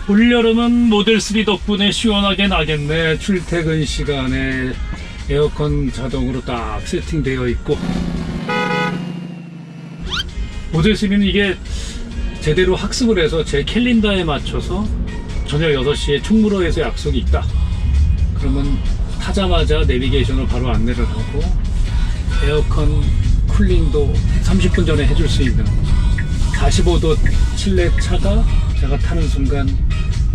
올여름은 모델 3 덕분에 시원하게 나겠네. 출퇴근 시간에 에어컨 자동으로 딱 세팅되어 있고, 모델 3는 이게 제대로 학습을 해서 제 캘린더에 맞춰서 저녁 6시에 충무로에서 약속이 있다 그러면 타자마자 내비게이션으로 바로 안내를 하고 에어컨 쿨링도 30분 전에 해줄 수 있는, 45도 실내 차가 제가 타는 순간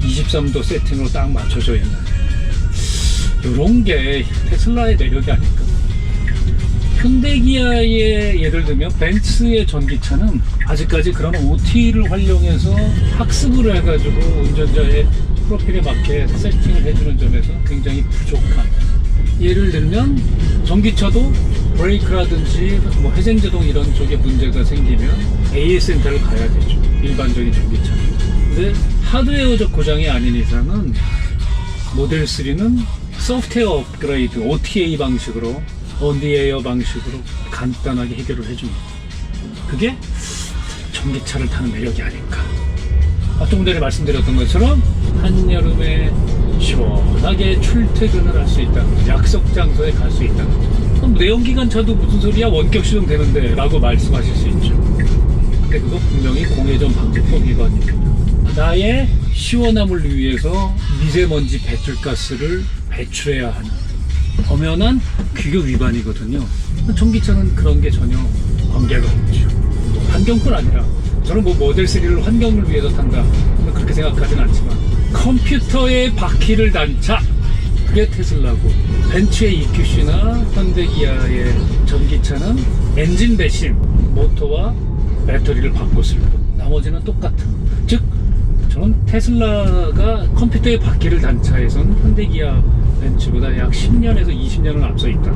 23도 세팅으로 딱 맞춰져 있는, 이런 게 테슬라의 매력이 아닐까. 현대기아의 예를 들면 벤츠의 전기차는 아직까지 그런 OT를 활용해서 학습을 해가지고 운전자의 프로필에 맞게 세팅을 해주는 점에서 굉장히 부족한, 예를 들면 전기차도 브레이크라든지 뭐 회전제동 이런 쪽에 문제가 생기면 AS 센터를 가야 되죠, 일반적인 전기차. 근데 하드웨어적 고장이 아닌 이상은 모델 3는 소프트웨어 업그레이드 OTA 방식으로, 온디에어 방식으로 간단하게 해결을 해줍니다. 그게 전기차를 타는 매력이 아닐까. 조금 전에 말씀드렸던 것처럼 한여름에 시원하게 출퇴근을 할 수 있다, 약속 장소에 갈 수 있다. 그럼 내연기관차도 무슨 소리야, 원격 시동 되는데 라고 말씀하실 수 있죠. 근데 그거 분명히 공회전 방지법 위반입니다. 나의 시원함을 위해서 미세먼지 배출가스를 배출해야 하는 엄연한 규격 위반이거든요. 전기차는 그런 게 전혀 관계가 없죠. 환경뿐 아니라, 저는 뭐 모델 3를 환경을 위해서 탄다 그렇게 생각하진 않지만, 컴퓨터에 바퀴를 단 차, 그게 테슬라고, 벤츠의 EQC나 현대기아의 전기차는 엔진 대신 모터와 배터리를 바꿨을 뿐, 나머지는 똑같은. 즉 저는 테슬라가 컴퓨터의 바퀴를 단 차에선 현대기아 벤츠보다 약 10년에서 20년은 앞서 있다.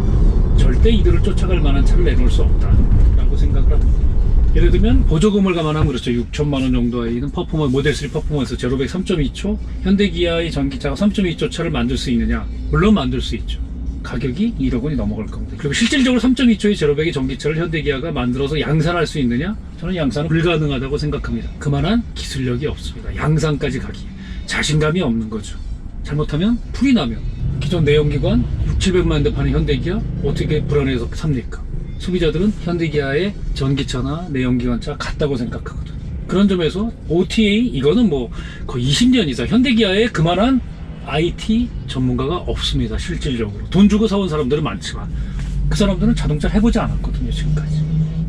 절대 이들을 쫓아갈 만한 차를 내놓을 수 없다 라고 생각을 합니다. 예를 들면 보조금을 감안하면 그렇죠. 6천만 원 정도에 있는 퍼포먼스, 모델 3 퍼포먼스 0-100 3.2초, 현대기아의 전기차가 3.2초 차를 만들 수 있느냐? 물론 만들 수 있죠. 가격이 1억 원이 넘어갈 겁니다. 그리고 실질적으로 3.2초의 0-100의 전기차를 현대기아가 만들어서 양산할 수 있느냐? 저는 양산은 불가능하다고 생각합니다. 그만한 기술력이 없습니다. 양산까지 가기 자신감이 없는 거죠. 잘못하면 풀이 나면 기존 내연기관 600~700만 대 파는 현대기아 어떻게 불안해서 삽니까? 소비자들은 현대기아의 전기차나 내연기관차 같다고 생각하거든. 그런 점에서 OTA, 이거는 뭐 거의 20년 이상 현대기아에 그만한 IT 전문가가 없습니다. 실질적으로 돈 주고 사온 사람들은 많지만 그 사람들은 자동차를 해보지 않았거든요, 지금까지.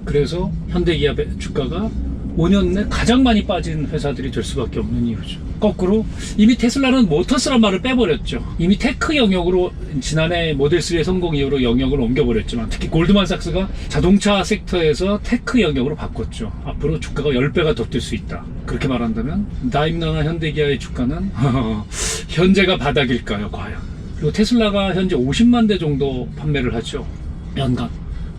그래서 현대기아 주가가 5년 내 가장 많이 빠진 회사들이 될 수밖에 없는 이유죠. 거꾸로 이미 테슬라는 모터스란 말을 빼버렸죠. 이미 테크 영역으로, 지난해 모델 3의 성공 이후로 영역을 옮겨버렸지만, 특히 골드만삭스가 자동차 섹터에서 테크 영역으로 바꿨죠. 앞으로 주가가 10배가 더 뛸 수 있다. 그렇게 말한다면 다임러나 현대기아의 주가는 현재가 바닥일까요, 과연? 그리고 테슬라가 현재 50만 대 정도 판매를 하죠, 연간.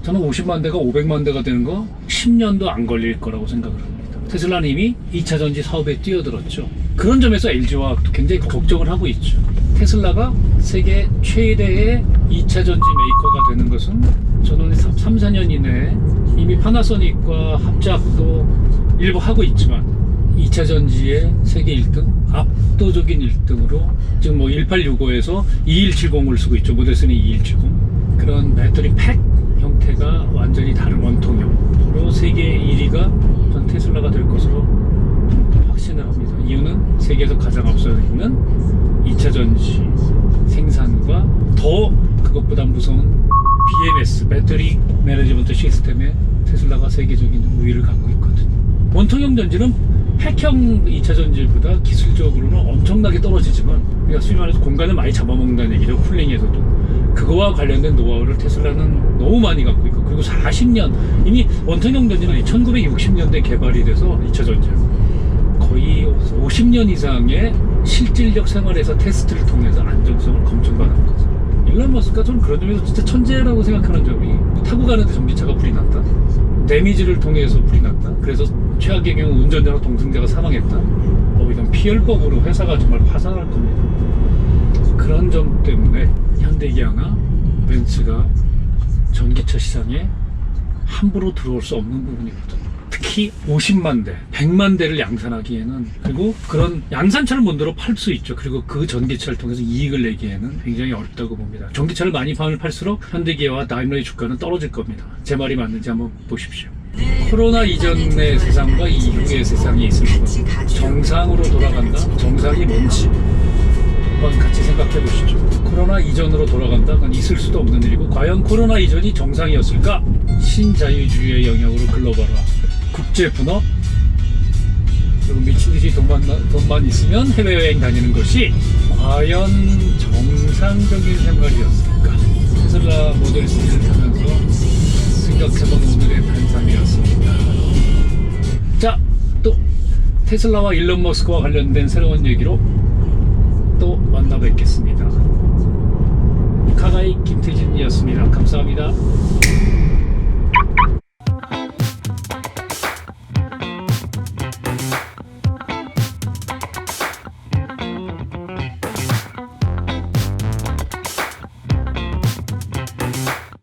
저는 50만 대가 500만 대가 되는 거 10년도 안 걸릴 거라고 생각을 합니다. 테슬라는 이미 2차 전지 사업에 뛰어들었죠. 그런 점에서 LG와 굉장히 걱정을 하고 있죠. 테슬라가 세계 최대의 2차 전지 메이커가 되는 것은 저는 3~4년 이내에 이미 파나소닉과 합작도 일부 하고 있지만 2차 전지의 세계 1등, 압도적인 1등으로 지금 뭐 1865에서 2170을 쓰고 있죠. 모델 3 2170. 그런 배터리 팩 형태가 완전히 다른 원통형으로 세계 1위가 전 테슬라가 될 것으로 확신을 합니다. 이유는 세계에서 가장 앞서 있는 2차 전지 생산과 더 그것보다 무서운 BMS, 배터리 매니지먼트 시스템에 테슬라가 세계적인 우위를 갖고 있거든요. 원통형 전지는 팩형 2차 전지보다 기술적으로는 엄청나게 떨어지지만, 우리가 소위 말해서 공간을 많이 잡아먹는다는 얘기죠. 쿨링에서도. 그거와 관련된 노하우를 테슬라는 너무 많이 갖고 있고, 그리고 40년, 이미 원통형 전지는 1960년대 개발이 돼서 2차 전지 거의 50년 이상의 실질적 생활에서 테스트를 통해서 안정성을 검증받은 거죠. 일론 머스크가 저는 그런 점에서 진짜 천재라고 생각하는 점이, 타고 가는데 전기차가 불이 났다, 데미지를 통해서 불이 났다, 그래서 최악의 경우 운전자와 동승자가 사망했다, 이런 피해법으로 회사가 정말 파산할 겁니다. 그런 점 때문에 현대기아나 벤츠가 전기차 시장에 함부로 들어올 수 없는 부분이거든요. 특히 특히 50만 대, 100만 대를 양산하기에는, 그리고 그런 양산차를 만들어 팔 수 있죠. 그리고 그 전기차를 통해서 이익을 내기에는 굉장히 어렵다고 봅니다. 전기차를 많이 팔수록 현대기아와 다임러의 주가는 떨어질 겁니다. 제 말이 맞는지 한번 보십시오. 코로나 이전의 세상과 이후의 세상이 있을 것, 정상으로 돌아간다? 정상이 뭔지 한번 같이 생각해 보시죠. 코로나 이전으로 돌아간다? 그건 있을 수도 없는 일이고, 과연 코로나 이전이 정상이었을까? 신자유주의의 영역으로 글로벌화, 국제 분업, 그리고 미친듯이 돈만 있으면 해외여행 다니는 것이 과연 정상적인 생활이었을까? 테슬라 모델 3를 타면서 생각해본 오늘의 단상이었습니다. 자, 또 테슬라와 일론 머스크와 관련된 새로운 얘기로 또 만나 뵙겠습니다. 카가이 김태진이었습니다. 감사합니다.